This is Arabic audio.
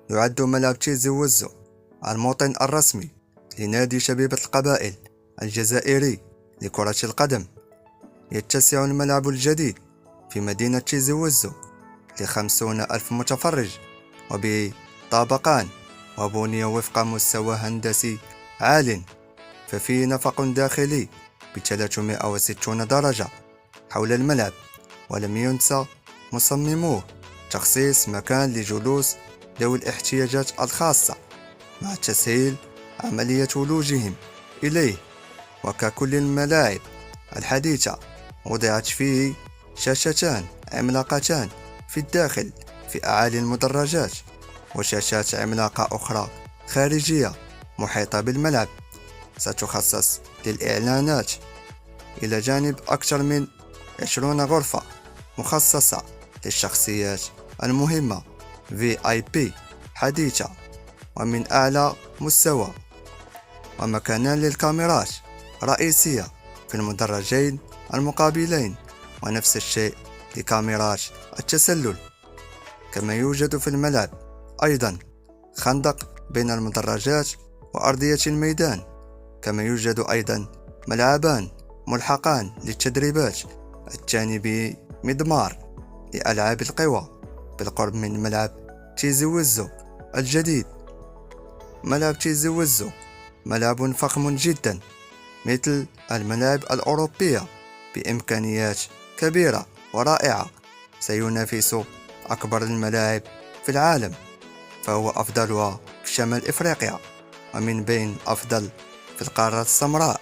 يعد ملعب تشيزي ووزو الموطن الرسمي لنادي شبيبة القبائل الجزائري لكرة القدم. يتسع الملعب الجديد في مدينة تشيزي ووزو ل50,000 متفرج وبطابقان، وبني وفق مستوى هندسي عال، ففيه نفق داخلي ب360 درجة حول الملعب. ولم ينسى مصمموه تخصيص مكان لجلوس ذوي الاحتياجات الخاصة مع تسهيل عملية ولوجهم إليه. وككل الملاعب الحديثة وضعت فيه شاشتان عملاقتان في الداخل في أعالي المدرجات، وشاشات عملاقة أخرى خارجية محيطة بالملعب ستخصص للإعلانات، إلى جانب أكثر من 20 غرفة مخصصة للشخصيات المهمة VIP حديثة ومن أعلى مستوى، ومكانان للكاميرات رئيسية في المدرجين المقابلين، ونفس الشيء لكاميرات التسلل. كما يوجد في الملعب أيضا خندق بين المدرجات وأرضية الميدان، كما يوجد أيضا ملعبان ملحقان للتدريبات، الثاني بمضمار لألعاب القوى بالقرب من ملعب تشيزي ووزو الجديد. ملعب تشيزي ووزو ملعب فخم جدا مثل الملاعب الأوروبية بإمكانيات كبيرة ورائعة، سينافس أكبر الملاعب في العالم، فهو أفضلها في شمال إفريقيا ومن بين أفضل في القارة السمراء.